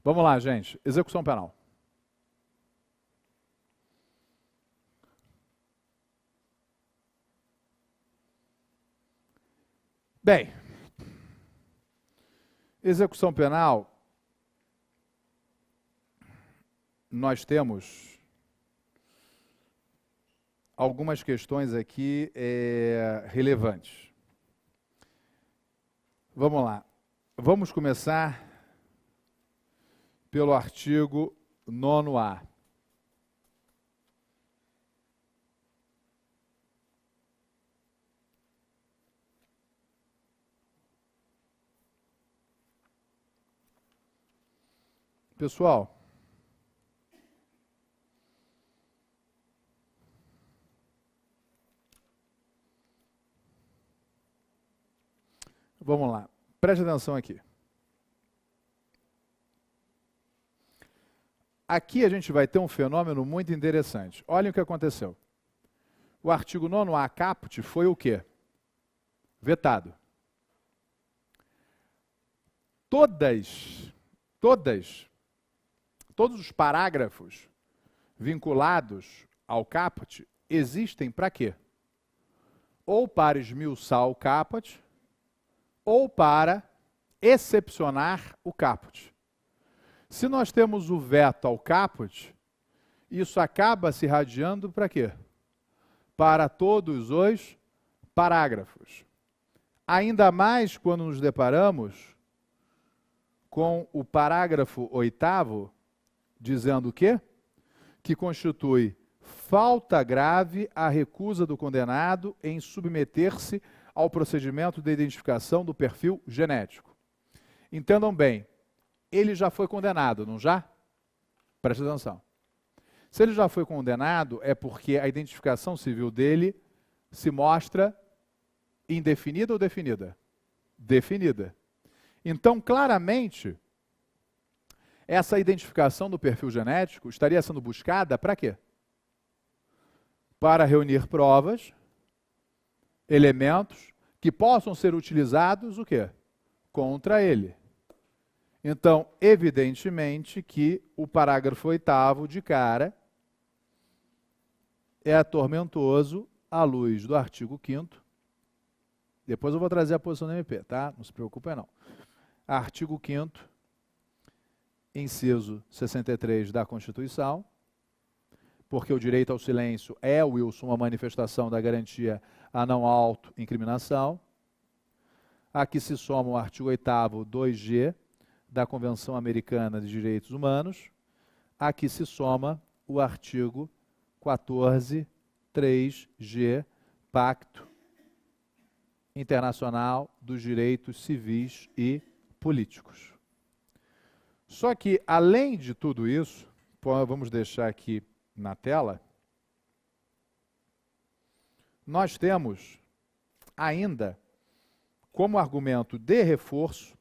Vamos lá, gente. Execução penal. Bem, execução penal, nós temos algumas questões aqui relevantes. Vamos lá. Vamos começar pelo artigo 9º-A. Pessoal, vamos lá. Preste atenção aqui. Aqui a gente vai ter um fenômeno muito interessante. Olhem o que aconteceu. O artigo 9º-A caput foi o quê? Vetado. Todos os parágrafos vinculados ao caput existem para quê? Ou para esmiuçar o caput, ou para excepcionar o caput. Se nós temos o veto ao caput, isso acaba se irradiando para quê? Para todos os parágrafos. Ainda mais quando nos deparamos com o parágrafo 8º, dizendo o quê? Que constitui falta grave a recusa do condenado em submeter-se ao procedimento de identificação do perfil genético. Entendam bem, ele já foi condenado, não já? Preste atenção. Se ele já foi condenado, é porque a identificação civil dele se mostra indefinida ou definida? Definida. Então, claramente, essa identificação do perfil genético estaria sendo buscada para quê? Para reunir provas, elementos que possam ser utilizados o quê? Contra ele. Então, evidentemente que o parágrafo 8º de cara é atormentoso à luz do artigo 5º. Depois eu vou trazer a posição do MP, tá? Não se preocupem não. Artigo 5º, inciso 63 da Constituição, porque o direito ao silêncio é, Wilson, uma manifestação da garantia à não autoincriminação. Aqui se soma o artigo 8º, 2G, da Convenção Americana de Direitos Humanos. Aqui se soma o artigo 14, 3G, Pacto Internacional dos Direitos Civis e Políticos. Só que, além de tudo isso, vamos deixar aqui na tela, nós temos ainda, como argumento de reforço,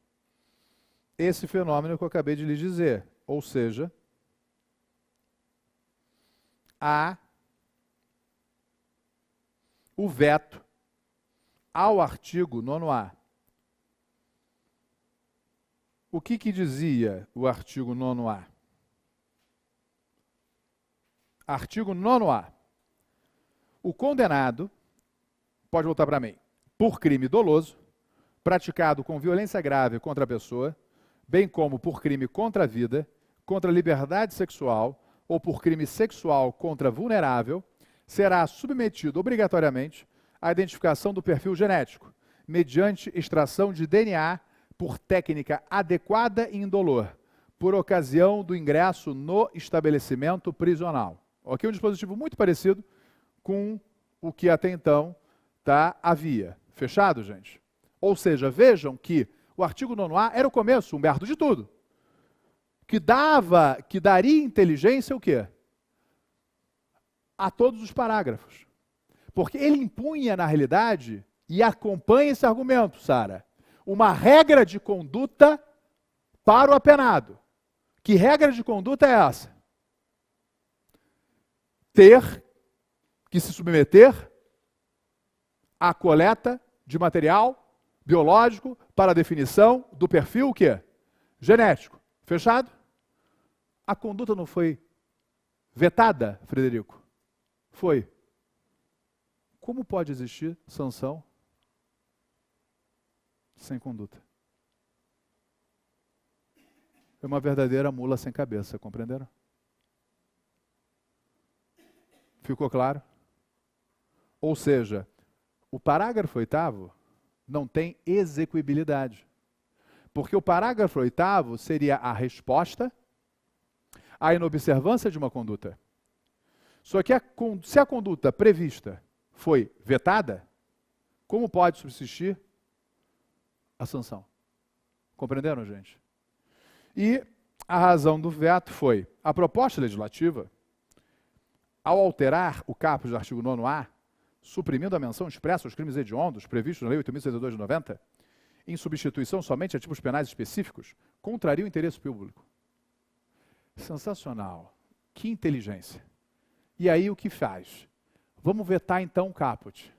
esse fenômeno que eu acabei de lhes dizer, ou seja, o veto ao artigo 9º-A. O que dizia o artigo 9º-A? Artigo 9º-A. O condenado, pode voltar para mim, por crime doloso, praticado com violência grave contra a pessoa, bem como por crime contra a vida, contra a liberdade sexual ou por crime sexual contra vulnerável, será submetido obrigatoriamente à identificação do perfil genético, mediante extração de DNA por técnica adequada e indolor, por ocasião do ingresso no estabelecimento prisional. Ok? Um dispositivo muito parecido com o que até então havia. Fechado, gente? Ou seja, vejam que o artigo 9º-A era o começo, Humberto, de tudo. Que daria inteligência o quê? A todos os parágrafos. Porque ele impunha, na realidade, e acompanha esse argumento, Sara, uma regra de conduta para o apenado. Que regra de conduta é essa? Ter que se submeter à coleta de material biológico para a definição do perfil o quê? Genético. Fechado? A conduta não foi vetada, Frederico? Foi. Como pode existir sanção sem conduta? É uma verdadeira mula sem cabeça, compreenderam? Ficou claro? Ou seja, o parágrafo 8º não tem execuibilidade. Porque o parágrafo 8º seria a resposta à inobservância de uma conduta. Só que se a conduta prevista foi vetada, como pode subsistir a sanção? Compreenderam, gente? E a razão do veto foi a proposta legislativa, ao alterar o caput do artigo 9º-A, suprimindo a menção expressa aos crimes hediondos previstos na Lei 8.062 de 90, em substituição somente a tipos penais específicos, contraria o interesse público. Sensacional. Que inteligência. E aí o que faz? Vamos vetar então o caput.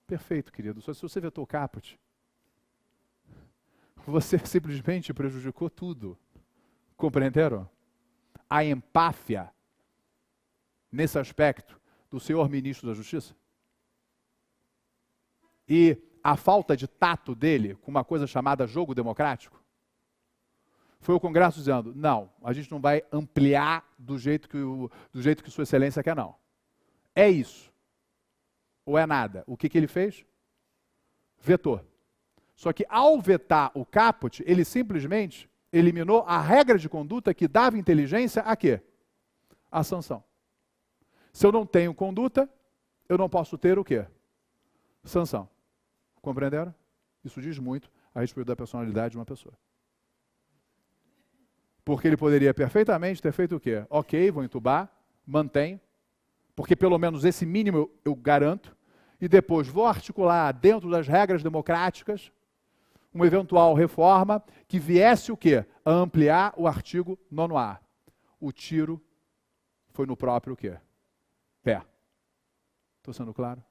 Perfeito, querido. Só se você vetou o caput, você simplesmente prejudicou tudo. Compreenderam? A empáfia nesse aspecto do senhor ministro da Justiça e a falta de tato dele com uma coisa chamada jogo democrático, foi o Congresso dizendo, não, a gente não vai ampliar do jeito que Sua Excelência quer, não. É isso. Ou é nada. O que ele fez? Vetou. Só que ao vetar o caput, ele simplesmente eliminou a regra de conduta que dava inteligência a quê? A sanção. Se eu não tenho conduta, eu não posso ter o quê? Sanção. Compreenderam? Isso diz muito a respeito da personalidade de uma pessoa. Porque ele poderia perfeitamente ter feito o quê? Ok, vou entubar, mantenho, porque pelo menos esse mínimo eu garanto, e depois vou articular dentro das regras democráticas uma eventual reforma que viesse o quê? A ampliar o artigo 9º-A. O tiro foi no próprio o quê? Pé. Estou sendo claro?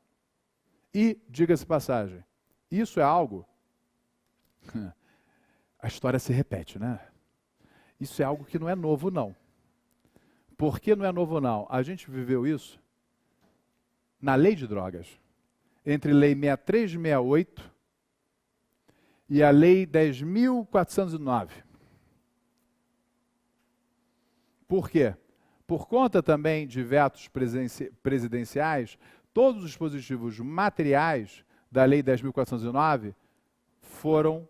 E, diga-se passagem, isso é algo... A história se repete, né? Isso é algo que não é novo, não. Por que não é novo, não? A gente viveu isso na lei de drogas. Entre lei 63 e 68 e a lei 10.409. Por quê? Por conta também de vetos presidenciais, todos os dispositivos materiais da lei 10.409 foram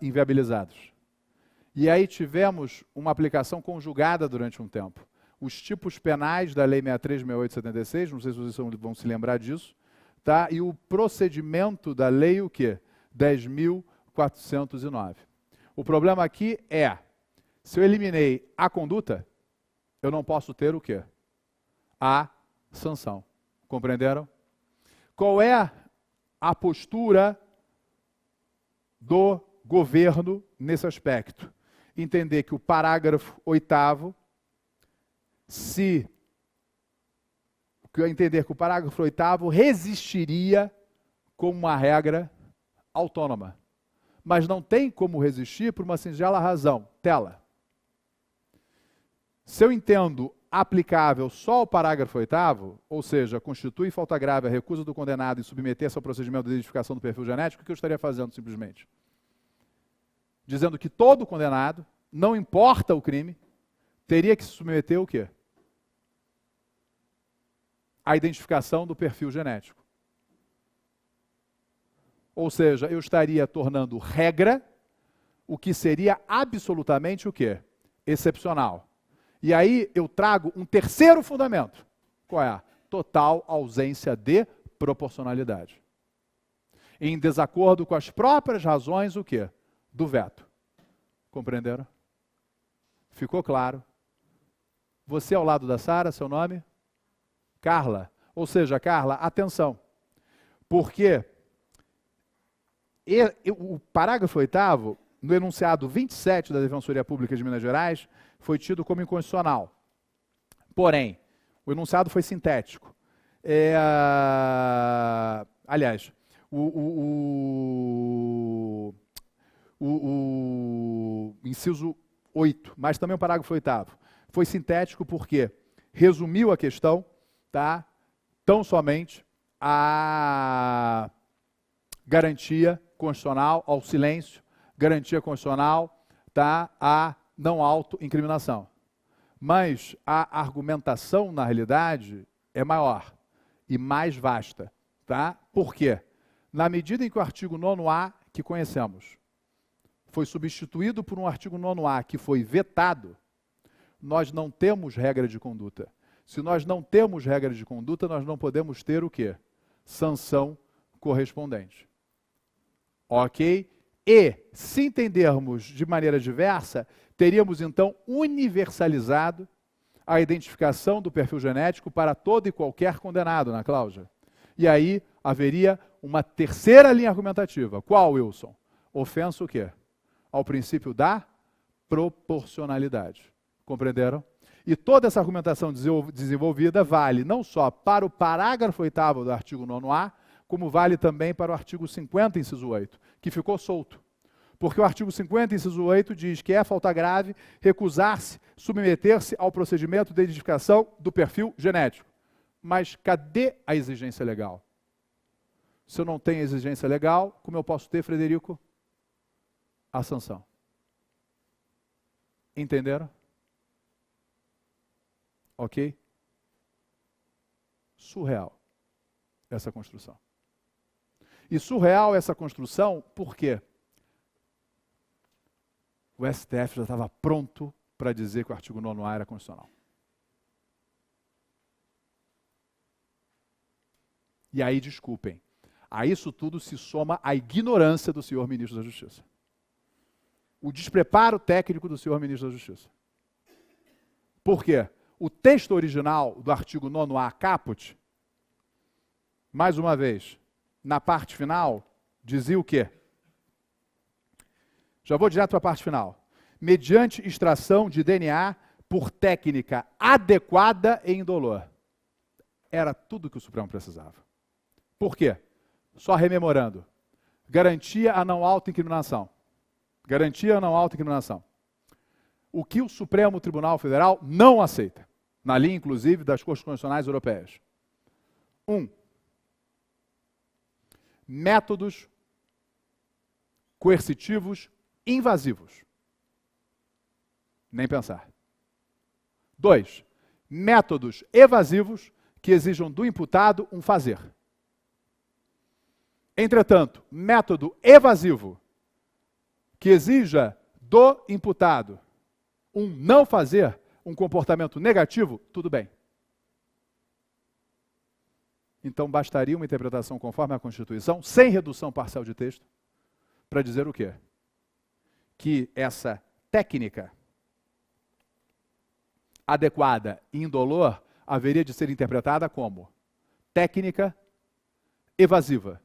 inviabilizados. E aí tivemos uma aplicação conjugada durante um tempo. Os tipos penais da lei 63, 68 e 76, não sei se vocês vão se lembrar disso, tá? E o procedimento da lei o quê? 10.409. O problema aqui é, se eu eliminei a conduta, eu não posso ter o quê? A sanção. Compreenderam? Qual é a postura do governo nesse aspecto? Entender que o parágrafo 8º, entender que o parágrafo 8º resistiria como uma regra autônoma. Mas não tem como resistir por uma singela razão. Tela. Se eu entendo aplicável só ao parágrafo 8º, ou seja, constitui falta grave a recusa do condenado em submeter-se ao procedimento de identificação do perfil genético, o que eu estaria fazendo simplesmente? Dizendo que todo condenado, não importa o crime, teria que se submeter o quê? A identificação do perfil genético. Ou seja, eu estaria tornando regra o que seria absolutamente o quê? Excepcional. E aí eu trago um terceiro fundamento. Qual é? Total ausência de proporcionalidade. Em desacordo com as próprias razões o quê? Do veto. Compreenderam? Ficou claro? Você ao lado da Sara, seu nome? Carla. Ou seja, Carla, atenção. Porque o parágrafo 8º, no enunciado 27 da Defensoria Pública de Minas Gerais, foi tido como inconstitucional. Porém, o enunciado foi sintético. Aliás, o inciso 8, mas também o parágrafo 8º. Foi sintético porque resumiu a questão, tá? Tão somente a garantia constitucional ao silêncio, garantia constitucional, tá? A não autoincriminação. Mas a argumentação, na realidade, é maior e mais vasta, tá? Por quê? Na medida em que o artigo 9º-A, que conhecemos, foi substituído por um artigo 9º-A que foi vetado, nós não temos regra de conduta. Se nós não temos regra de conduta, nós não podemos ter o quê? Sanção correspondente. Ok? E, se entendermos de maneira diversa, teríamos então universalizado a identificação do perfil genético para todo e qualquer condenado, Ana Cláudia. E aí haveria uma terceira linha argumentativa. Qual, Wilson? Ofensa o quê? Ao princípio da proporcionalidade. Compreenderam? E toda essa argumentação desenvolvida vale não só para o parágrafo 8º do artigo 9º-A, como vale também para o artigo 50, inciso 8, que ficou solto. Porque o artigo 50, inciso 8, diz que é falta grave recusar-se, submeter-se ao procedimento de identificação do perfil genético. Mas cadê a exigência legal? Se eu não tenho exigência legal, como eu posso ter, Frederico? A sanção. Entenderam? Ok? Surreal essa construção. E surreal essa construção por quê? O STF já estava pronto para dizer que o artigo 9º-A era constitucional. E aí, desculpem, a isso tudo se soma a ignorância do senhor ministro da Justiça. O despreparo técnico do senhor ministro da Justiça. Por quê? O texto original do artigo 9º-A caput, mais uma vez, na parte final, dizia o quê? Já vou direto para a parte final. Mediante extração de DNA por técnica adequada e indolor. Era tudo que o Supremo precisava. Por quê? Só rememorando. Garantia a não autoincriminação. Garantia a não autoincriminação. O que o Supremo Tribunal Federal não aceita, na linha, inclusive, das Cortes Constitucionais Europeias. 1. Métodos coercitivos invasivos. Nem pensar. 2. Métodos evasivos que exijam do imputado um fazer. Entretanto, método evasivo que exija do imputado um não fazer, um comportamento negativo, tudo bem. Então, bastaria uma interpretação conforme a Constituição, sem redução parcial de texto, para dizer o quê? Que essa técnica adequada e indolor haveria de ser interpretada como técnica evasiva,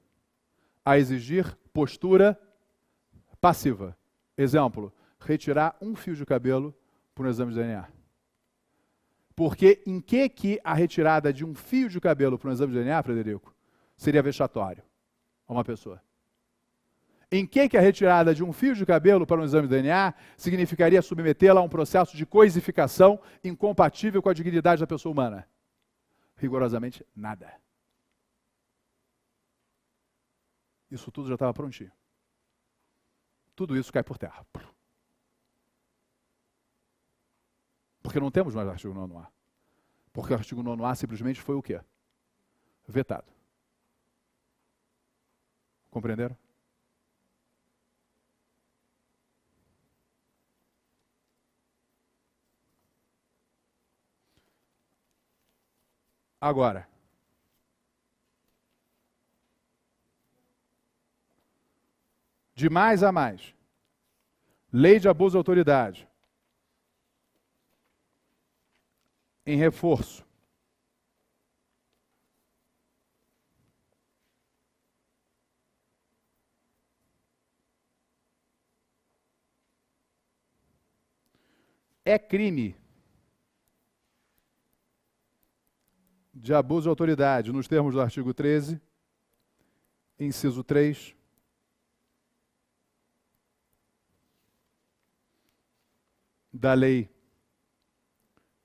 a exigir postura passiva. Exemplo, retirar um fio de cabelo para um exame de DNA. Porque em que a retirada de um fio de cabelo para um exame de DNA, Frederico, seria vexatório a uma pessoa? Em que a retirada de um fio de cabelo para um exame de DNA significaria submetê-la a um processo de coisificação incompatível com a dignidade da pessoa humana? Rigorosamente nada. Isso tudo já estava prontinho. Tudo isso cai por terra. Porque não temos mais artigo 9º-A. Porque o artigo 9º-A simplesmente foi o quê? Vetado. Compreenderam? Agora, de mais a mais, lei de abuso de autoridade, em reforço, é crime de abuso de autoridade, nos termos do artigo 13, inciso 3, da Lei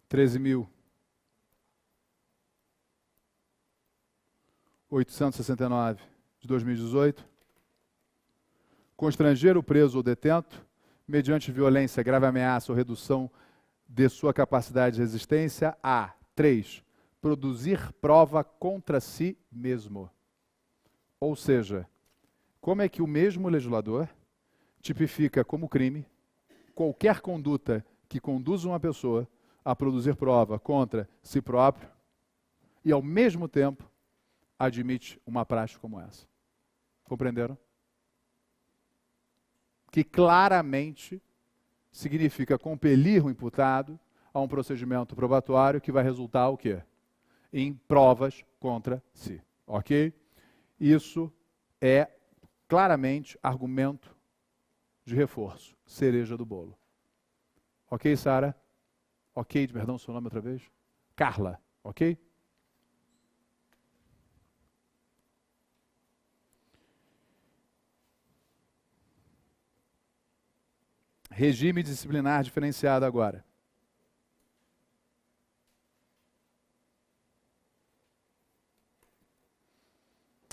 13.869 de 2018, constranger o preso ou detento, mediante violência, grave ameaça ou redução de sua capacidade de resistência, a 3. Produzir prova contra si mesmo. Ou seja, como é que o mesmo legislador tipifica como crime qualquer conduta que conduza uma pessoa a produzir prova contra si próprio e, ao mesmo tempo, admite uma prática como essa. Compreenderam? Que claramente significa compelir o imputado a um procedimento probatório que vai resultar o quê? Em provas contra si. Ok? Isso é claramente argumento de reforço, cereja do bolo. Ok, Sara? Ok, perdão, seu nome outra vez? Carla, ok? Regime disciplinar diferenciado agora.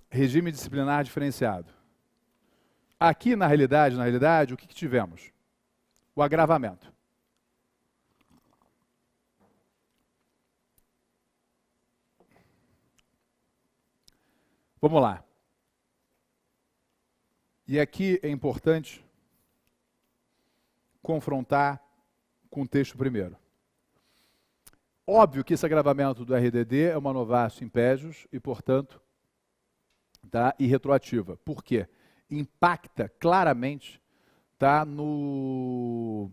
Regime disciplinar diferenciado. Aqui, na realidade, o que tivemos? O agravamento. Vamos lá. E aqui é importante confrontar com o texto primeiro. Óbvio que esse agravamento do RDD é uma novatio impégius e, portanto, irretroativa. Por quê? Impacta claramente no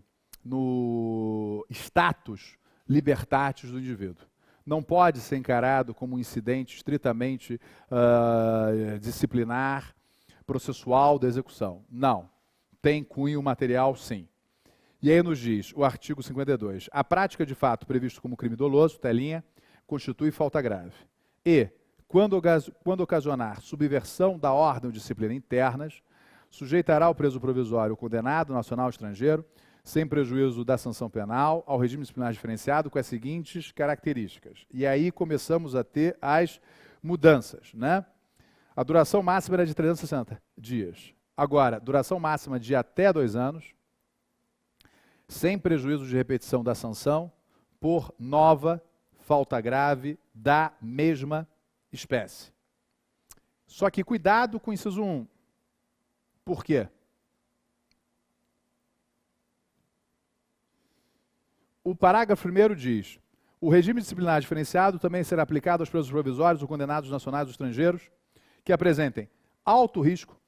status libertatis do indivíduo. Não pode ser encarado como um incidente estritamente disciplinar, processual da execução. Não. Tem cunho material, sim. E aí nos diz o artigo 52, a prática de fato previsto como crime doloso, telinha, constitui falta grave. E, quando ocasionar subversão da ordem ou disciplina internas, sujeitará o preso provisório o condenado, nacional ou estrangeiro, sem prejuízo da sanção penal, ao regime disciplinar diferenciado com as seguintes características. E aí começamos a ter as mudanças, né? A duração máxima era de 360 dias. Agora, duração máxima de até 2 anos, sem prejuízo de repetição da sanção, por nova falta grave da mesma espécie. Só que cuidado com o inciso 1. Por quê? O parágrafo 1º diz: o regime disciplinar diferenciado também será aplicado aos presos provisórios ou condenados nacionais ou estrangeiros que apresentem alto risco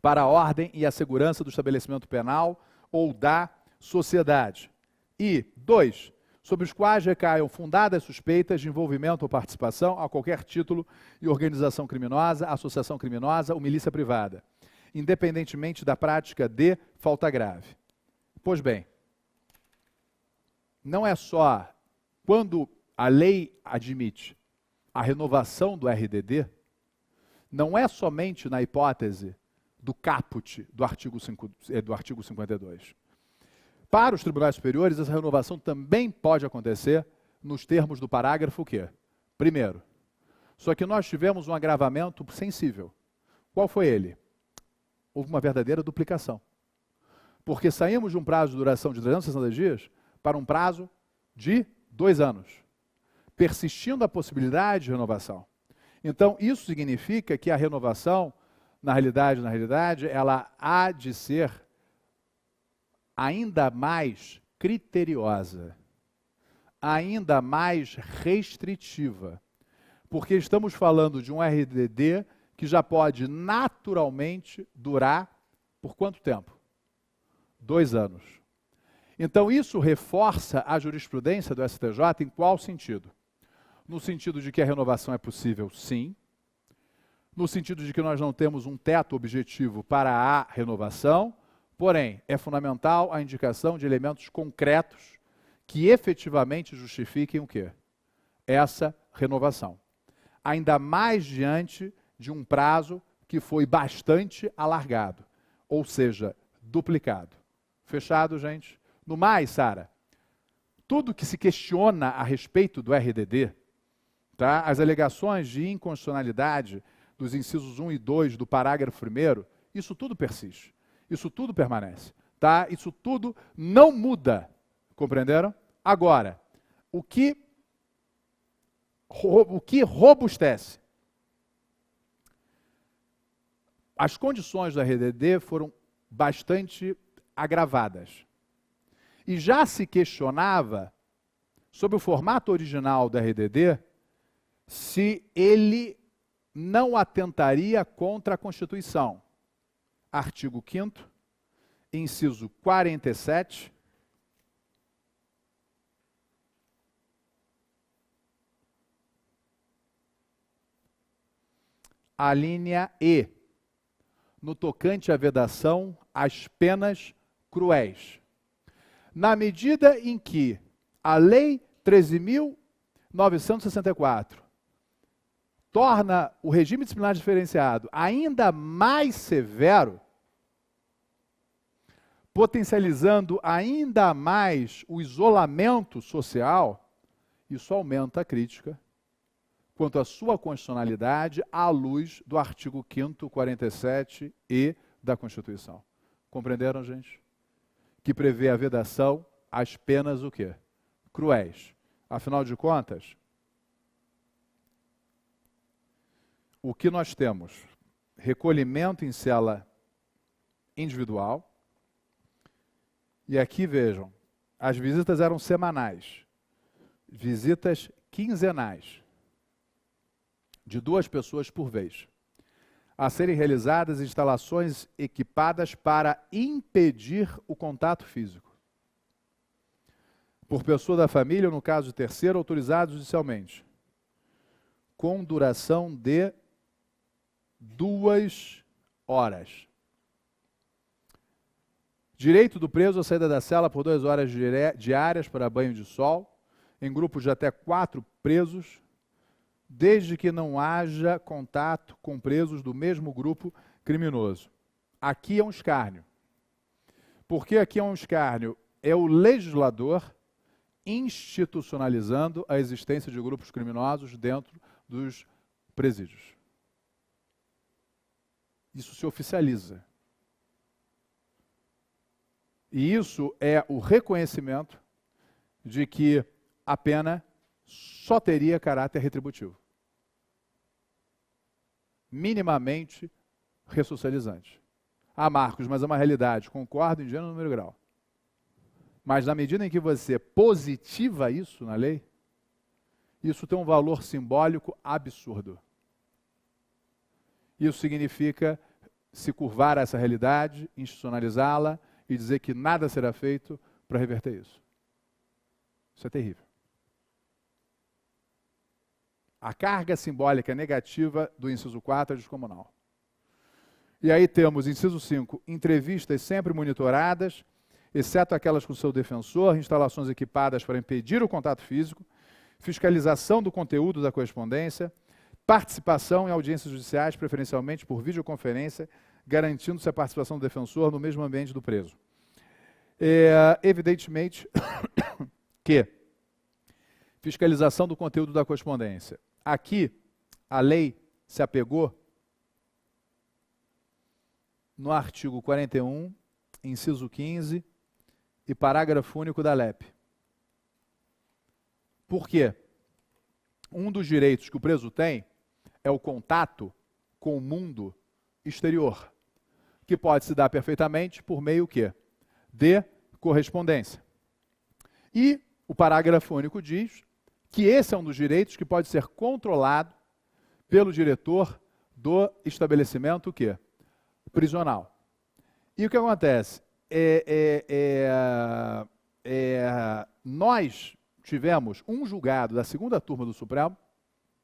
para a ordem e a segurança do estabelecimento penal ou da sociedade. E 2. Sobre os quais recaiam fundadas suspeitas de envolvimento ou participação a qualquer título e organização criminosa, associação criminosa ou milícia privada, independentemente da prática de falta grave. Pois bem, não é só quando a lei admite a renovação do RDD, não é somente na hipótese do caput do artigo 52. Para os tribunais superiores, essa renovação também pode acontecer nos termos do parágrafo quê? 1º. Só que nós tivemos um agravamento sensível. Qual foi ele? Houve uma verdadeira duplicação. Porque saímos de um prazo de duração de 360 dias para um prazo de 2 anos, persistindo a possibilidade de renovação. Então, isso significa que a renovação, na realidade, ela há de ser ainda mais criteriosa, ainda mais restritiva, porque estamos falando de um RDD que já pode naturalmente durar por quanto tempo? 2 anos. Então isso reforça a jurisprudência do STJ em qual sentido? No sentido de que a renovação é possível, sim. No sentido de que nós não temos um teto objetivo para a renovação, porém, é fundamental a indicação de elementos concretos que efetivamente justifiquem o quê? Essa renovação. Ainda mais diante de um prazo que foi bastante alargado, ou seja, duplicado. Fechado, gente? No mais, Sara, tudo que se questiona a respeito do RDD, tá? As alegações de inconstitucionalidade dos incisos 1 e 2 do parágrafo 1º, isso tudo persiste, isso tudo permanece, tá? Isso tudo não muda, compreenderam? Agora, o que robustece? As condições do RDD foram bastante agravadas. E já se questionava, sobre o formato original do RDD, se ele não atentaria contra a Constituição. Artigo 5º, inciso 47, a linha E, no tocante à vedação às penas cruéis. Na medida em que a Lei 13.964 torna o regime disciplinar diferenciado ainda mais severo, potencializando ainda mais o isolamento social, isso aumenta a crítica quanto à sua constitucionalidade à luz do artigo 5º, 47e da Constituição. Compreenderam, gente? Que prevê a vedação às penas o quê? Cruéis. Afinal de contas, o que nós temos? Recolhimento em cela individual. E aqui, vejam, as visitas eram semanais. Visitas quinzenais, de 2 pessoas por vez, a serem realizadas instalações equipadas para impedir o contato físico. Por pessoa da família, ou no caso de terceiro, autorizados judicialmente, com duração de 2 horas. Direito do preso à saída da cela por 2 horas diárias para banho de sol, em grupos de até 4 presos, desde que não haja contato com presos do mesmo grupo criminoso. Aqui é um escárnio. Por que aqui é um escárnio? É o legislador institucionalizando a existência de grupos criminosos dentro dos presídios. Isso se oficializa. E isso é o reconhecimento de que a pena só teria caráter retributivo. Minimamente ressocializante. Ah, Marcos, mas é uma realidade. Concordo em gênero, número e grau. Mas na medida em que você positiva isso na lei, isso tem um valor simbólico absurdo. Isso significa se curvar a essa realidade, institucionalizá-la e dizer que nada será feito para reverter isso. Isso é terrível. A carga simbólica negativa do inciso 4 é descomunal. E aí temos, inciso 5, entrevistas sempre monitoradas, exceto aquelas com seu defensor, instalações equipadas para impedir o contato físico, fiscalização do conteúdo da correspondência, participação em audiências judiciais, preferencialmente por videoconferência, garantindo-se a participação do defensor no mesmo ambiente do preso. Evidentemente que fiscalização do conteúdo da correspondência. Aqui, a lei se apegou no artigo 41, inciso 15 e parágrafo único da LEP. Por quê? Um dos direitos que o preso tem é o contato com o mundo exterior, que pode se dar perfeitamente por meio quê? De correspondência. E o parágrafo único diz que esse é um dos direitos que pode ser controlado pelo diretor do estabelecimento quê? Prisional. E o que acontece? Nós tivemos um julgado da segunda turma do Supremo,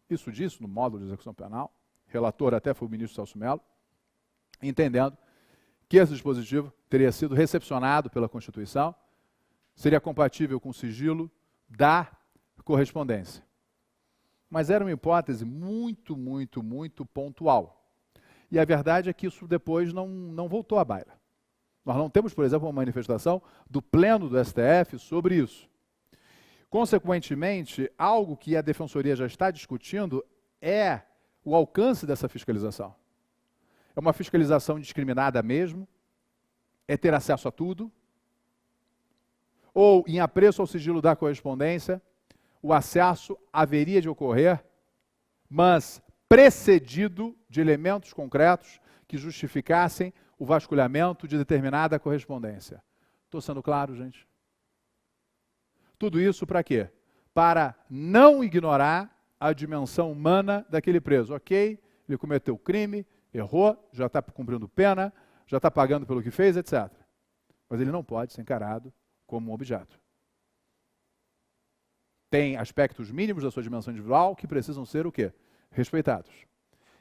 isso disso no módulo de execução penal, relator até foi o ministro Celso Mello, entendendo que esse dispositivo teria sido recepcionado pela Constituição, seria compatível com o sigilo da correspondência. Mas era uma hipótese muito pontual. E a verdade é que isso depois não voltou à baila. Nós não temos, por exemplo, uma manifestação do Pleno do STF sobre isso. Consequentemente, algo que a Defensoria já está discutindo é o alcance dessa fiscalização. É uma fiscalização indiscriminada mesmo? É ter acesso a tudo? Ou, em apreço ao sigilo da correspondência, o acesso haveria de ocorrer, mas precedido de elementos concretos que justificassem o vasculhamento de determinada correspondência? Estou sendo claro, gente? Tudo isso para quê? Para não ignorar a dimensão humana daquele preso. Ok, ele cometeu crime, errou, já está cumprindo pena, já está pagando pelo que fez, etc. Mas ele não pode ser encarado como um objeto. Tem aspectos mínimos da sua dimensão individual que precisam ser o quê? Respeitados.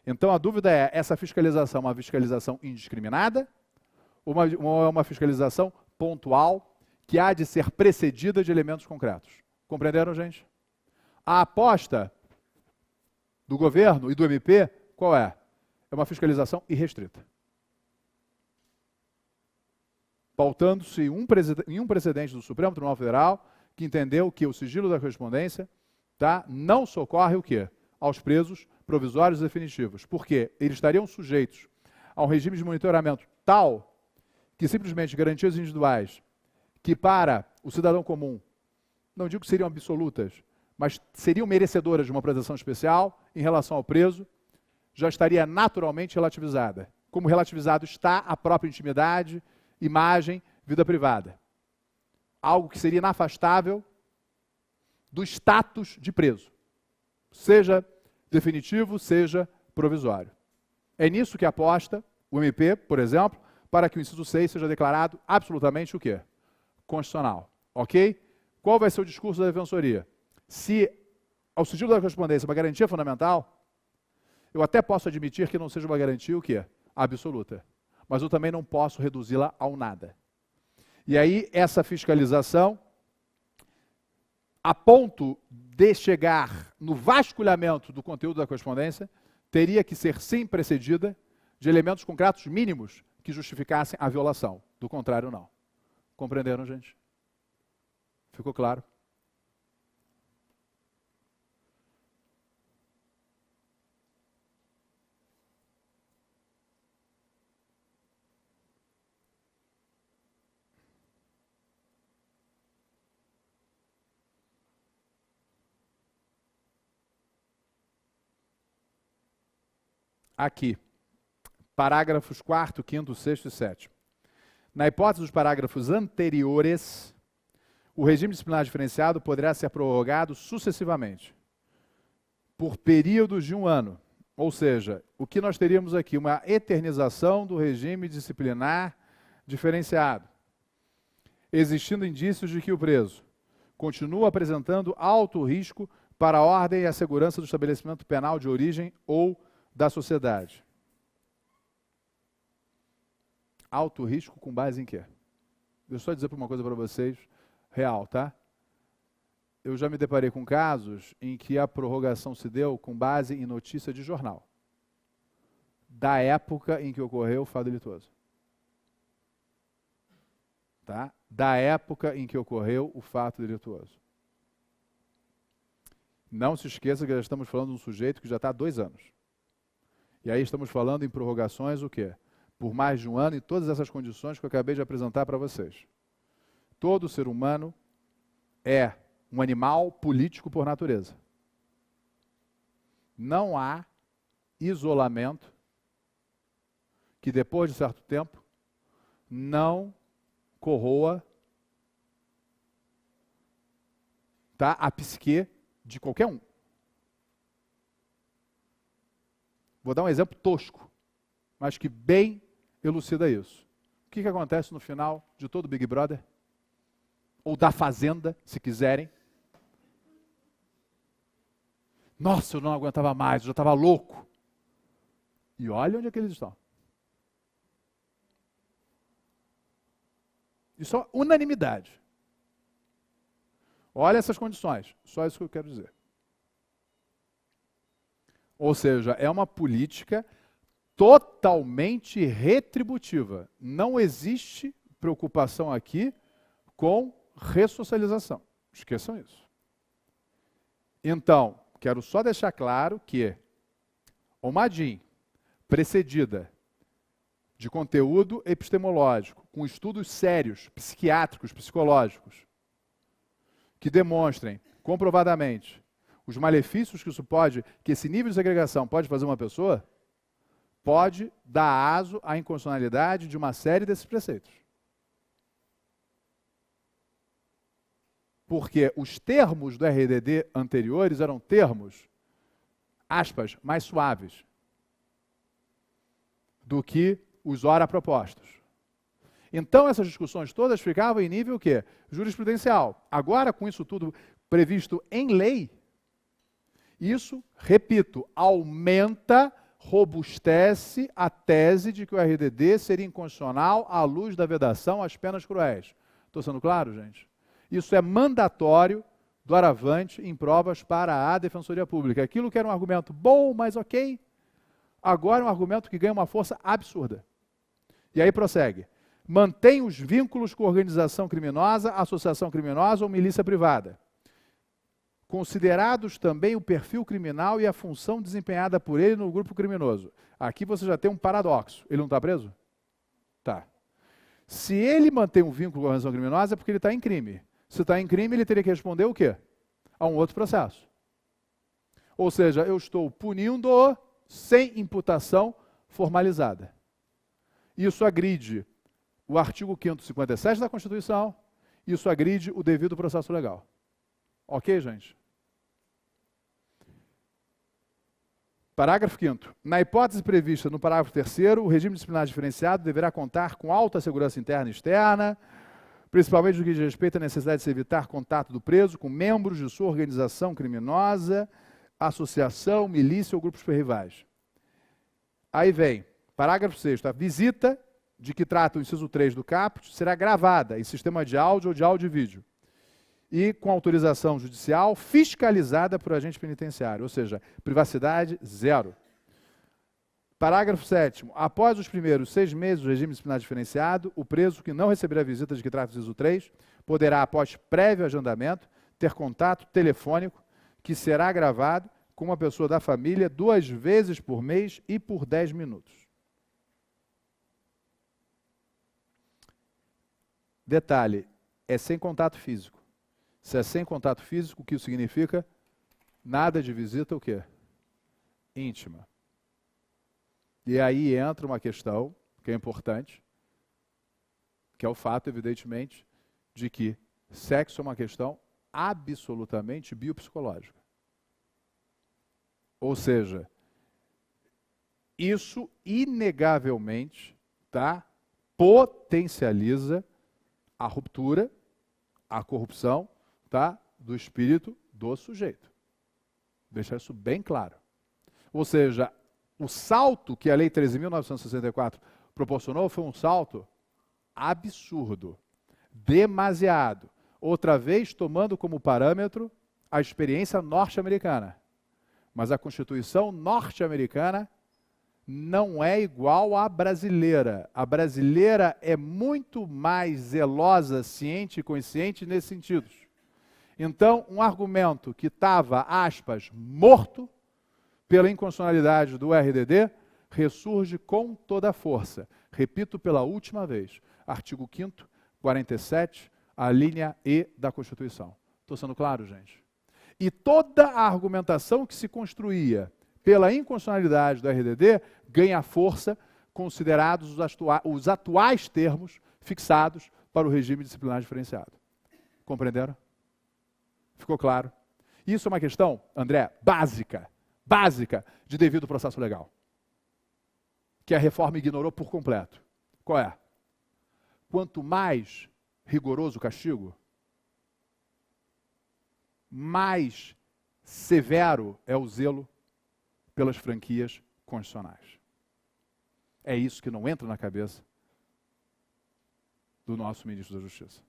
Então a dúvida é, essa fiscalização é uma fiscalização indiscriminada ou é uma fiscalização pontual que há de ser precedida de elementos concretos? Compreenderam, gente? A aposta do governo e do MP, qual é? É uma fiscalização irrestrita. Pautando-se em um precedente do Supremo Tribunal Federal que entendeu que o sigilo da correspondência, tá, não socorre o quê? Aos presos provisórios e definitivos. Porque eles estariam sujeitos a um regime de monitoramento tal que simplesmente garantias individuais que para o cidadão comum, não digo que seriam absolutas, mas seriam merecedoras de uma proteção especial em relação ao preso, já estaria naturalmente relativizada. Como relativizado está a própria intimidade, imagem, vida privada. Algo que seria inafastável do status de preso, seja definitivo, seja provisório. É nisso que aposta o MP, por exemplo, para que o inciso 6 seja declarado absolutamente o quê? Constitucional. Ok? Qual vai ser o discurso da Defensoria? Se ao sigilo da correspondência é uma garantia fundamental, eu até posso admitir que não seja uma garantia o quê? Absoluta. Mas eu também não posso reduzi-la ao nada. E aí, essa fiscalização, a ponto de chegar no vasculhamento do conteúdo da correspondência, teria que ser sim precedida de elementos concretos mínimos que justificassem a violação. Do contrário, não. Compreenderam, gente? Ficou claro? Aqui, parágrafos 4º, 5º, 6º e 7º. Na hipótese dos parágrafos anteriores, o regime disciplinar diferenciado poderá ser prorrogado sucessivamente, por períodos de 1 ano. Ou seja, o que nós teríamos aqui? Uma eternização do regime disciplinar diferenciado, existindo indícios de que o preso continua apresentando alto risco para a ordem e a segurança do estabelecimento penal de origem ou da sociedade. Alto risco com base em quê? Deixa eu só dizer uma coisa para vocês, real, tá? Eu já me deparei com casos em que a prorrogação se deu com base em notícia de jornal, da época em que ocorreu o fato delituoso. Tá? Da época em que ocorreu o fato delituoso. Não se esqueça que já estamos falando de um sujeito que já está há 2 anos. E aí estamos falando em prorrogações o quê? Por mais de 1 ano e todas essas condições que eu acabei de apresentar para vocês. Todo ser humano é um animal político por natureza. Não há isolamento que depois de certo tempo não corroa, tá, a psique de qualquer um. Vou dar um exemplo tosco, mas que bem elucida isso. O que acontece no final de todo Big Brother? Ou da Fazenda, se quiserem. Nossa, eu não aguentava mais, eu já estava louco. E olha onde é que eles estão. Isso é unanimidade. Olha essas condições, só isso que eu quero dizer. Ou seja, é uma política totalmente retributiva. Não existe preocupação aqui com ressocialização. Esqueçam isso. Então, quero só deixar claro que uma DIN precedida de conteúdo epistemológico, com estudos sérios, psiquiátricos, psicológicos, que demonstrem comprovadamente os malefícios que esse nível de segregação pode fazer uma pessoa, pode dar aso à inconstitucionalidade de uma série desses preceitos. Porque os termos do RDD anteriores eram termos, aspas, mais suaves do que os ora propostos. Então, essas discussões todas ficavam em nível o quê? Jurisprudencial. Agora, com isso tudo previsto em lei, isso, repito, aumenta, robustece a tese de que o RDD seria inconstitucional à luz da vedação às penas cruéis. Estou sendo claro, gente? Isso é mandatório do aravante em provas para a Defensoria Pública. Aquilo que era um argumento bom, mas ok, agora é um argumento que ganha uma força absurda. E aí prossegue. Mantém os vínculos com organização criminosa, associação criminosa ou milícia privada. Considerados também o perfil criminal e a função desempenhada por ele no grupo criminoso. Aqui você já tem um paradoxo. Ele não está preso? Tá. Se ele mantém um vínculo com a organização criminosa é porque ele está em crime. Se está em crime, ele teria que responder o quê? A um outro processo. Ou seja, eu estou punindo-o sem imputação formalizada. Isso agride o artigo 557 da Constituição, isso agride o devido processo legal. Ok, gente? Parágrafo 5º. Na hipótese prevista no parágrafo 3º, o regime disciplinar diferenciado deverá contar com alta segurança interna e externa, principalmente no que diz respeito à necessidade de se evitar contato do preso com membros de sua organização criminosa, associação, milícia ou grupos rivais. Aí vem, parágrafo 6º. A visita de que trata o inciso 3 do caput será gravada em sistema de áudio ou de áudio e vídeo e com autorização judicial fiscalizada por agente penitenciário, ou seja, privacidade zero. Parágrafo 7º. Após os primeiros 6 meses do regime disciplinar diferenciado, o preso que não receber a visita de que trata o inciso 3 poderá, após prévio agendamento, ter contato telefônico que será gravado com uma pessoa da família 2 vezes por mês e por 10 minutos. Detalhe, é sem contato físico. Se é sem contato físico, o que isso significa? Nada de visita o quê? Íntima. E aí entra uma questão que é importante, que é o fato, evidentemente, de que sexo é uma questão absolutamente biopsicológica. Ou seja, isso inegavelmente, tá, potencializa a ruptura, a corrupção, tá, do espírito do sujeito. Deixar isso bem claro. Ou seja, o salto que a Lei 13.964 proporcionou foi um salto absurdo, demasiado. Outra vez tomando como parâmetro a experiência norte-americana. Mas a Constituição norte-americana não é igual à brasileira. A brasileira é muito mais zelosa, ciente e consciente nesse sentido. Então, um argumento que estava, aspas, morto pela inconstitucionalidade do RDD, ressurge com toda a força. Repito pela última vez, artigo 5º, 47, a linha E da Constituição. Estou sendo claro, gente? E toda a argumentação que se construía pela inconstitucionalidade do RDD ganha força considerados os atuais termos fixados para o regime disciplinar diferenciado. Compreenderam? Ficou claro? Isso é uma questão, André, básica de devido processo legal, que a reforma ignorou por completo. Qual é? Quanto mais rigoroso o castigo, mais severo é o zelo pelas franquias constitucionais. É isso que não entra na cabeça do nosso ministro da Justiça,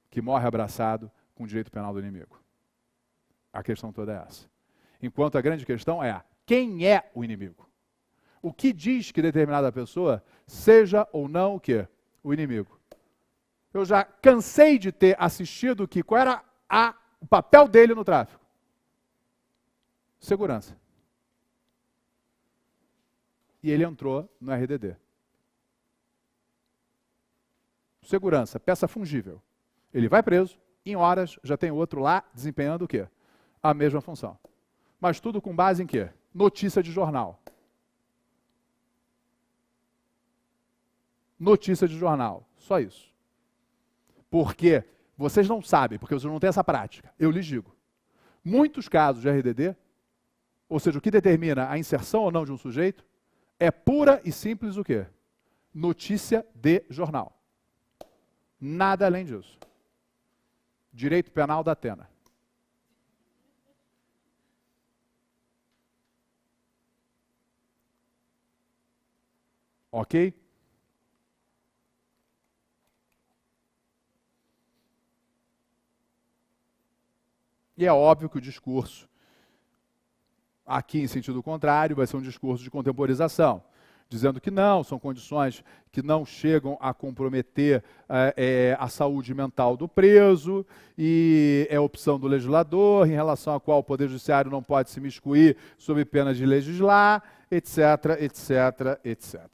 que morre abraçado com o direito penal do inimigo. A questão toda é essa. Enquanto a grande questão é quem é o inimigo. o que diz que determinada pessoa seja ou não o quê? O inimigo. Eu já cansei de ter assistido que qual era o papel dele no tráfico? Segurança. E ele entrou no RDD. Segurança, peça fungível. Ele vai preso, em horas já tem outro lá desempenhando o quê? A mesma função. Mas tudo com base em quê? Notícia de jornal. Notícia de jornal. Só isso. Porque vocês não sabem, porque vocês não têm essa prática. Eu lhes digo. Muitos casos de RDD, ou seja, o que determina a inserção ou não de um sujeito, é pura e simples o quê? Notícia de jornal. Nada além disso. Direito penal da Atena. Ok? E é óbvio que o discurso, aqui em sentido contrário, vai ser um discurso de contemporização, dizendo que não, são condições que não chegam a comprometer a saúde mental do preso, e é opção do legislador, em relação à qual o Poder Judiciário não pode se miscuir sob pena de legislar, etc, etc, etc.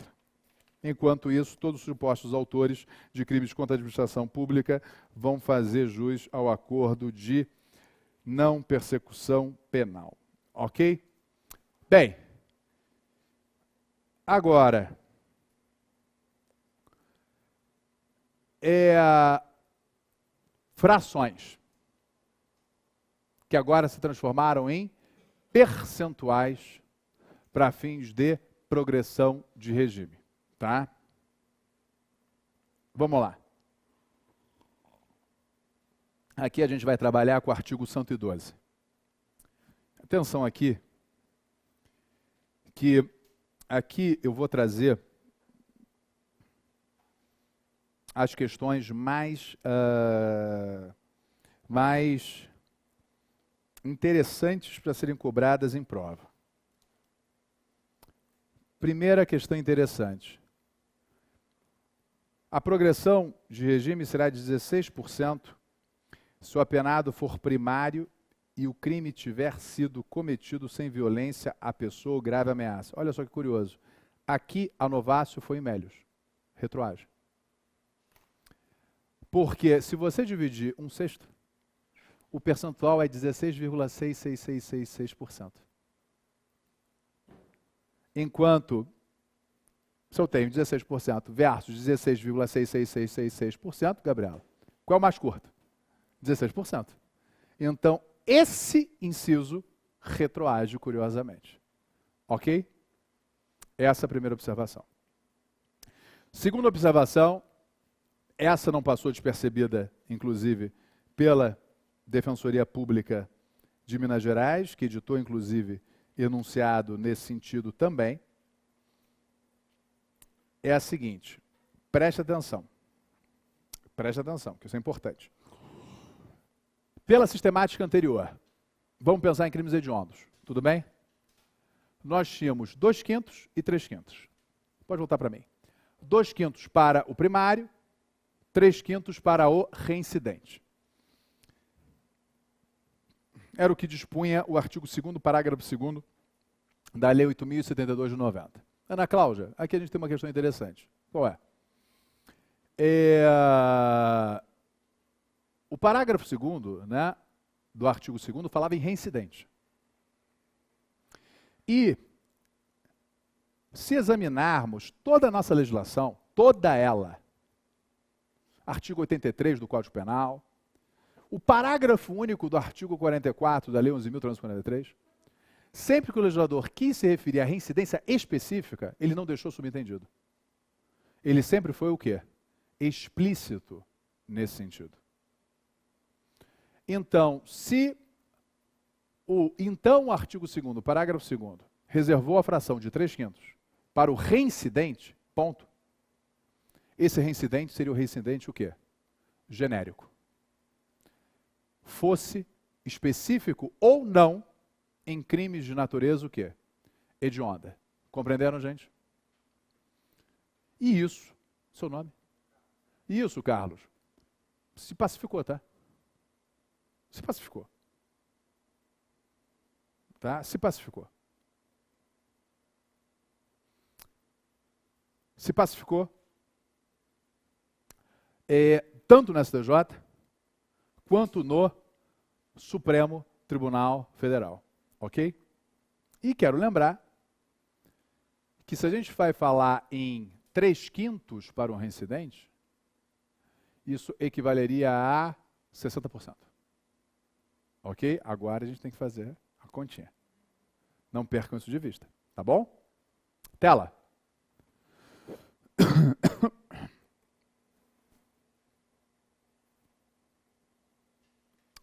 Enquanto isso, todos os supostos autores de crimes contra a administração pública vão fazer jus ao acordo de não persecução penal. Ok? Bem, agora, frações, que agora se transformaram em percentuais para fins de progressão de regime. Tá? Vamos lá. Aqui a gente vai trabalhar com o artigo 112. Atenção aqui, que aqui eu vou trazer as questões mais interessantes para serem cobradas em prova. Primeira questão interessante. A progressão de regime será de 16% se o apenado for primário e o crime tiver sido cometido sem violência à pessoa ou grave ameaça. Olha só que curioso. Aqui, a novácio foi em Mélios. Retroage. Porque se você dividir 1/6, o percentual é 16,66666%. Enquanto, se eu tenho 16% versus 16,66666%, Gabriela, qual é o mais curto? 16%. Então, esse inciso retroage curiosamente. Ok? Essa é a primeira observação. Segunda observação, essa não passou despercebida, inclusive, pela Defensoria Pública de Minas Gerais, que editou, inclusive, enunciado nesse sentido também, é a seguinte, preste atenção, que isso é importante. Pela sistemática anterior, vamos pensar em crimes hediondos, tudo bem? Nós tínhamos 2/5 e 3/5. Pode voltar para mim. 2/5 para o primário, 3/5 para o reincidente. Era o que dispunha o artigo 2º, parágrafo 2º da Lei 8.072 de 90. Ana Cláudia, aqui a gente tem uma questão interessante. Qual é? O parágrafo 2º, né, do artigo 2º falava em reincidente. E, se examinarmos toda a nossa legislação, toda ela, artigo 83 do Código Penal, o parágrafo único do artigo 44 da Lei 11.343, sempre que o legislador quis se referir à reincidência específica, ele não deixou subentendido. Ele sempre foi o quê? Explícito nesse sentido. Então, se o artigo 2º, parágrafo 2º, reservou a fração de 3/5 para o reincidente, ponto, esse reincidente seria o reincidente o quê? Genérico. Fosse específico ou não em crimes de natureza o quê? Hedionda, Compreenderam, gente? E isso, seu nome? Isso, Carlos, se pacificou, tá? Se pacificou. Tá? Se pacificou. Se pacificou. Tanto no STJ, quanto no Supremo Tribunal Federal. Ok? E quero lembrar que se a gente vai falar em 3/5 para um reincidente, isso equivaleria a 60%. Ok? Agora a gente tem que fazer a continha. Não percam isso de vista, tá bom? Tela.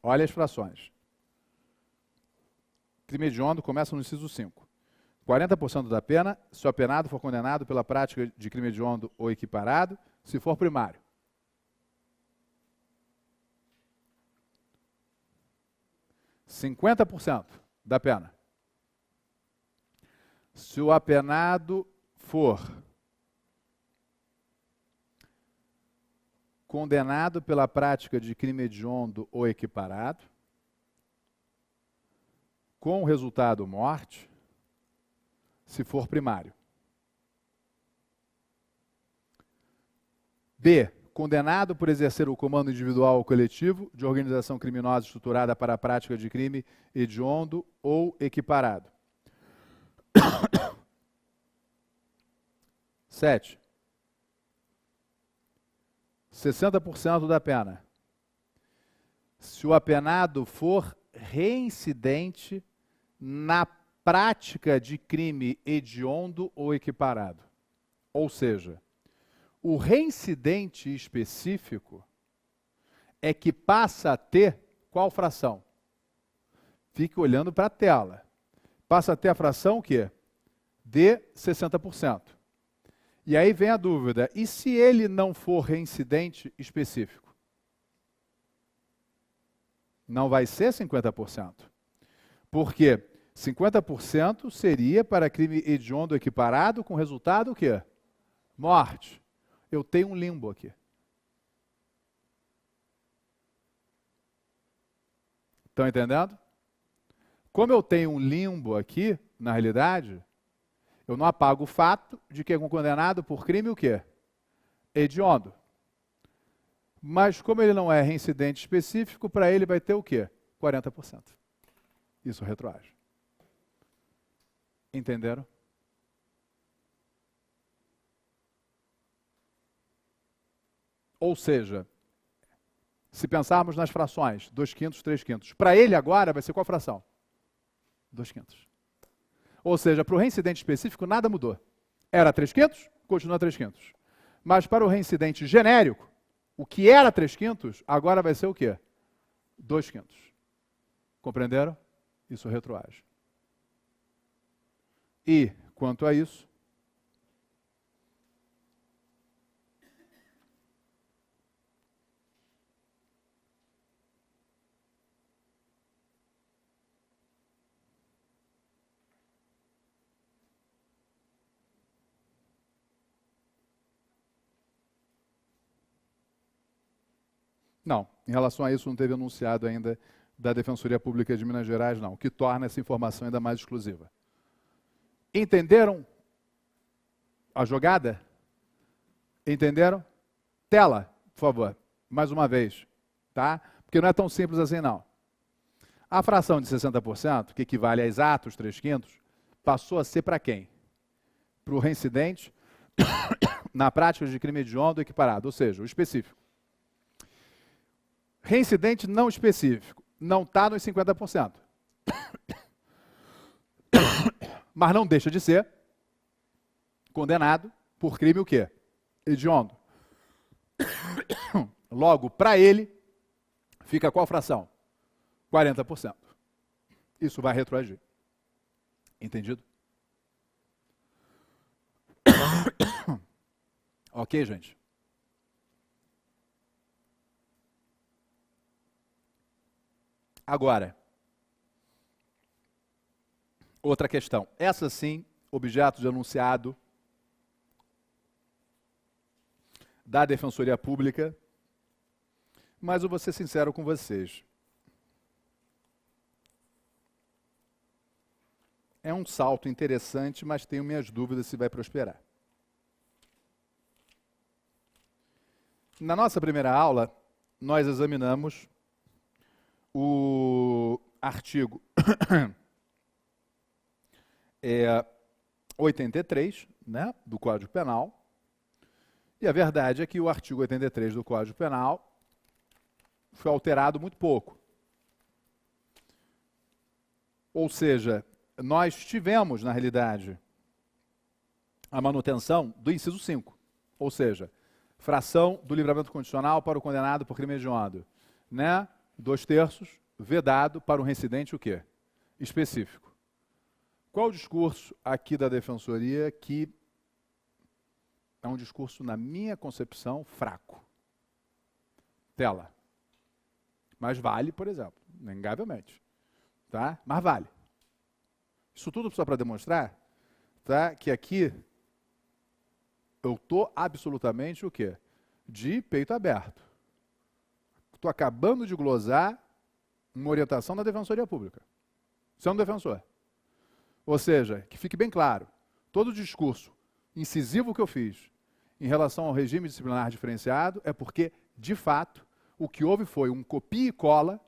Olha as frações. Crime hediondo começa no inciso 5. 40% da pena, se o apenado for condenado pela prática de crime hediondo ou equiparado, se for primário. (50% da pena, se o apenado for condenado pela prática de crime hediondo ou equiparado, com resultado morte, se for primário. B. Condenado por exercer o comando individual ou coletivo de organização criminosa estruturada para a prática de crime hediondo ou equiparado. 7. 60% da pena, se o apenado for reincidente na prática de crime hediondo ou equiparado. Ou seja, o reincidente específico é que passa a ter qual fração? Fique olhando para a tela. Passa a ter a fração o quê? De 60%. E aí vem a dúvida, e se ele não for reincidente específico? Não vai ser 50%. Por quê? 50% seria para crime hediondo equiparado com resultado o quê? Morte. Eu tenho um limbo aqui. Estão entendendo? Como eu tenho um limbo aqui, na realidade, eu não apago o fato de que é condenado por crime o quê? Hediondo. Mas como ele não é reincidente específico, para ele vai ter o quê? 40%. Isso retroage. Entenderam? Ou seja, se pensarmos nas frações, 2/5, 3/5, para ele agora vai ser qual fração? 2/5. Ou seja, para o reincidente específico nada mudou. Era 3/5, continua 3/5. Mas para o reincidente genérico, o que era 3/5, agora vai ser o quê? 2/5. Compreenderam? Isso retroage. E, quanto a isso, não, em relação a isso não teve anunciado ainda da Defensoria Pública de Minas Gerais, não, o que torna essa informação ainda mais exclusiva. Entenderam a jogada? Entenderam? Tela, por favor, mais uma vez, tá? Porque não é tão simples assim, não. A fração de 60%, que equivale a exatos 3/5, passou a ser para quem? Para o reincidente na prática de crime hediondo equiparado, ou seja, o específico. Reincidente não específico, não está nos 50%. Mas não deixa de ser condenado por crime o quê? Hediondo. Logo, para ele, fica qual fração? 40%. Isso vai retroagir. Entendido? Ok, gente? Agora, outra questão. Essa sim, objeto de enunciado da Defensoria Pública, mas eu vou ser sincero com vocês. É um salto interessante, mas tenho minhas dúvidas se vai prosperar. Na nossa primeira aula, nós examinamos o artigo 83, né, do Código Penal. E a verdade é que o artigo 83 do Código Penal foi alterado muito pouco. Ou seja, nós tivemos, na realidade, a manutenção do inciso 5. Ou seja, fração do livramento condicional para o condenado por crime hediondo, né? 2/3, vedado para um reincidente o quê? Específico. Qual o discurso aqui da Defensoria que é um discurso, na minha concepção, fraco? Tela. Mas vale, por exemplo, inegavelmente. Tá? Mas vale. Isso tudo só para demonstrar, tá, que aqui eu estou absolutamente o quê? De peito aberto. Estou acabando de glosar uma orientação da Defensoria Pública. Você é um defensor. Ou seja, que fique bem claro, todo o discurso incisivo que eu fiz em relação ao regime disciplinar diferenciado é porque, de fato, o que houve foi um copia e cola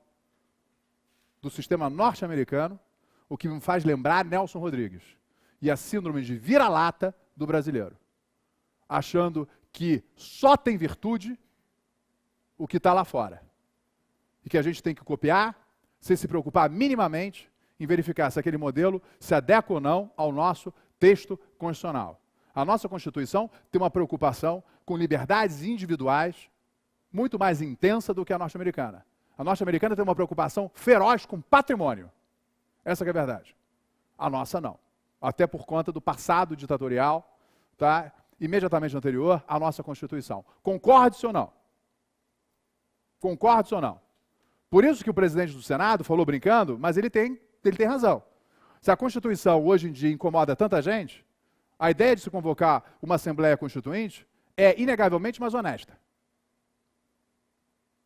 do sistema norte-americano, o que me faz lembrar Nelson Rodrigues e a síndrome de vira-lata do brasileiro, achando que só tem virtude o que está lá fora. E que a gente tem que copiar, sem se preocupar minimamente em verificar se aquele modelo se adequa ou não ao nosso texto constitucional. A nossa Constituição tem uma preocupação com liberdades individuais muito mais intensa do que a norte-americana. A norte-americana tem uma preocupação feroz com patrimônio. Essa que é a verdade. A nossa não. Até por conta do passado ditatorial, tá, imediatamente anterior à nossa Constituição. Concorde-se ou não? Concorde-se ou não? Por isso que o presidente do Senado falou brincando, mas ele tem razão. Se a Constituição hoje em dia incomoda tanta gente, a ideia de se convocar uma Assembleia Constituinte é inegavelmente mais honesta.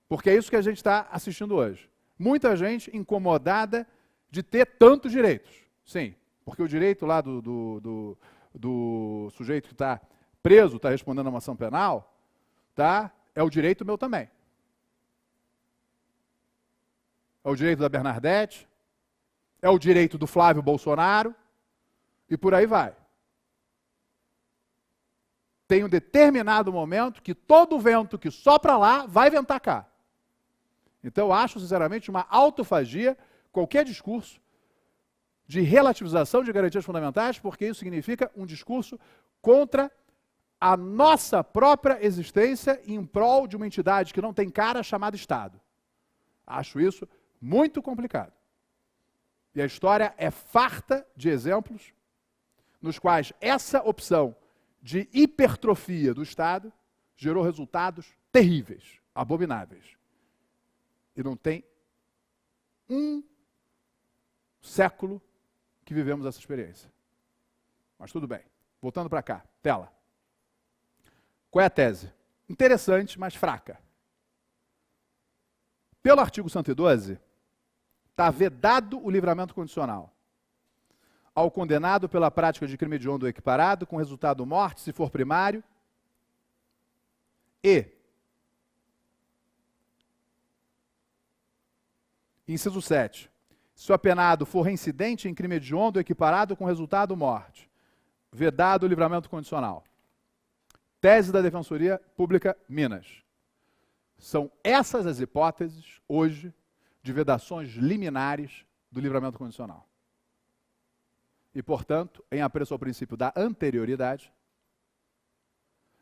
Porque é isso que a gente está assistindo hoje. Muita gente incomodada de ter tantos direitos. Sim, porque o direito lá do sujeito que está preso, está respondendo a uma ação penal, tá, é o direito meu também. É o direito da Bernadette, é o direito do Flávio Bolsonaro, e por aí vai. Tem um determinado momento que todo vento que sopra lá vai ventar cá. Então eu acho, sinceramente, uma autofagia qualquer discurso de relativização de garantias fundamentais, porque isso significa um discurso contra a nossa própria existência em prol de uma entidade que não tem cara chamada Estado. Acho isso muito complicado. E a história é farta de exemplos nos quais essa opção de hipertrofia do Estado gerou resultados terríveis, abomináveis. E não tem um século que vivemos essa experiência. Mas tudo bem. Voltando para cá, tela. Qual é a tese? Interessante, mas fraca. Pelo artigo 112, está vedado o livramento condicional ao condenado pela prática de crime hediondo ou equiparado, com resultado morte, se for primário, e, inciso 7, se o apenado for reincidente em crime hediondo ou equiparado com resultado morte, vedado o livramento condicional. Tese da Defensoria Pública Minas. São essas as hipóteses, hoje, de vedações liminares do livramento condicional. E, portanto, em apreço ao princípio da anterioridade,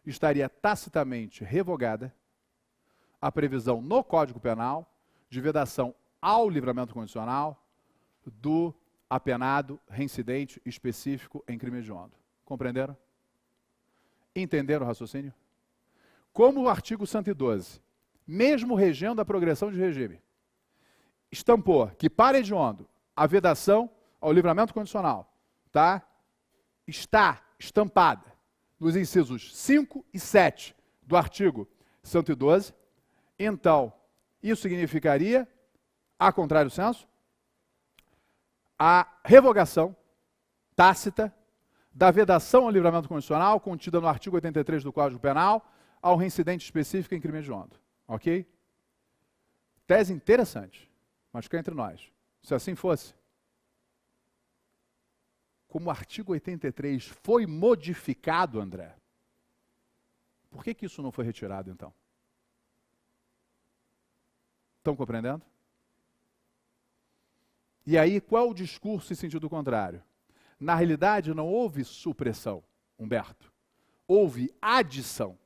estaria tacitamente revogada a previsão no Código Penal de vedação ao livramento condicional do apenado reincidente específico em crime hediondo. Compreenderam? Entenderam o raciocínio? Como o artigo 112, mesmo regendo a progressão de regime, estampou que para hediondo a vedação ao livramento condicional, tá, está estampada nos incisos 5 e 7 do artigo 112, então, isso significaria, a contrário senso, a revogação tácita da vedação ao livramento condicional contida no artigo 83 do Código Penal ao reincidente específico em crime hediondo. Ok? Tese interessante, mas cá entre nós. Se assim fosse, como o artigo 83 foi modificado, André, por que isso não foi retirado, então? Estão compreendendo? E aí, qual o discurso em sentido contrário? Na realidade, não houve supressão, Humberto. Houve adição.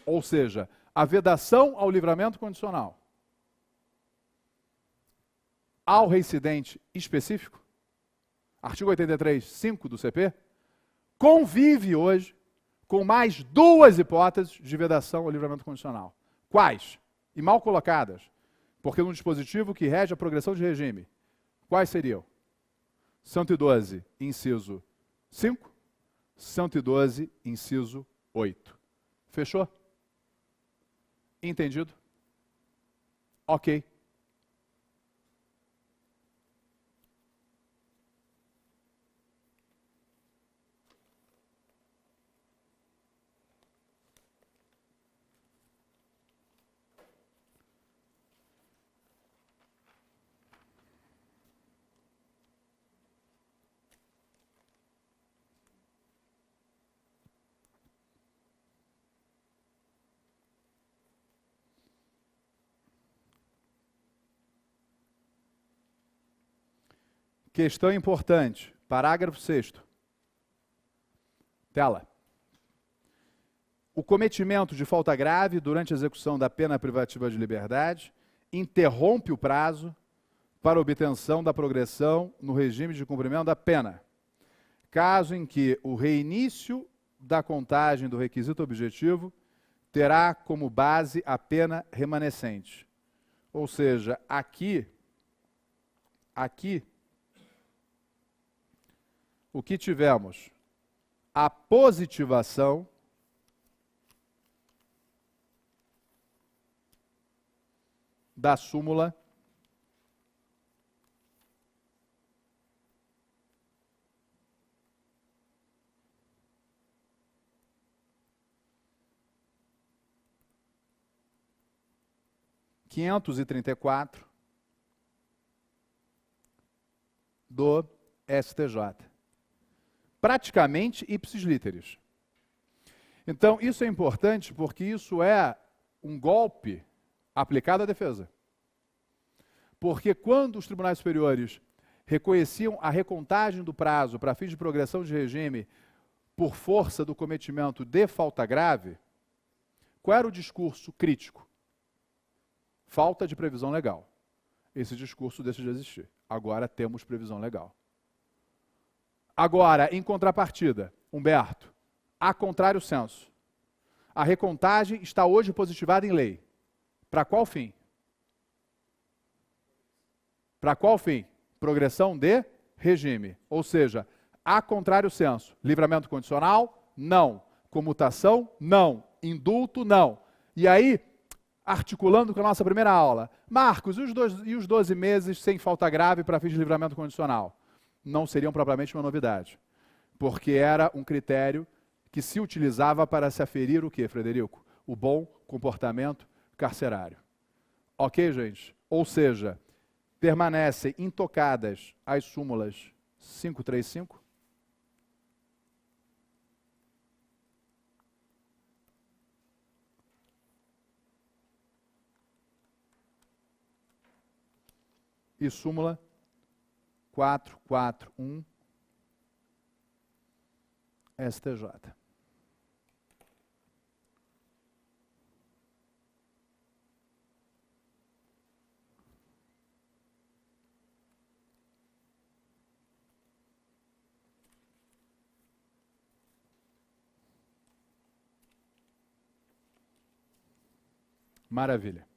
Ou seja, a vedação ao livramento condicional ao reincidente específico, artigo 83, 5 do CP, convive hoje com mais duas hipóteses de vedação ao livramento condicional. Quais? E mal colocadas, porque no dispositivo que rege a progressão de regime, quais seriam? 112, inciso 5, 112, inciso 8. Fechou? Entendido? Ok. Questão importante, parágrafo 6º. Tela. O cometimento de falta grave durante a execução da pena privativa de liberdade interrompe o prazo para obtenção da progressão no regime de cumprimento da pena, caso em que o reinício da contagem do requisito objetivo terá como base a pena remanescente. Ou seja, aqui, o que tivemos? A positivação da súmula (534) do STJ. Praticamente ipsis literis. Então, isso é importante porque isso é um golpe aplicado à defesa. Porque quando os tribunais superiores reconheciam a recontagem do prazo para fins de progressão de regime por força do cometimento de falta grave, qual era o discurso crítico? Falta de previsão legal. Esse discurso deixa de existir. Agora temos previsão legal. Agora, em contrapartida, Humberto, a contrário senso, a recontagem está hoje positivada em lei. Para qual fim? Para qual fim? Progressão de regime. Ou seja, a contrário senso, livramento condicional? Não. Comutação? Não. Indulto? Não. E aí, articulando com a nossa primeira aula, Marcos, e os 12 meses sem falta grave para fins de livramento condicional? Não seriam propriamente uma novidade, porque era um critério que se utilizava para se aferir o quê, Frederico? O bom comportamento carcerário. Ok, gente? Ou seja, permanecem intocadas as súmulas 535, e súmula 441 STJ. Maravilha.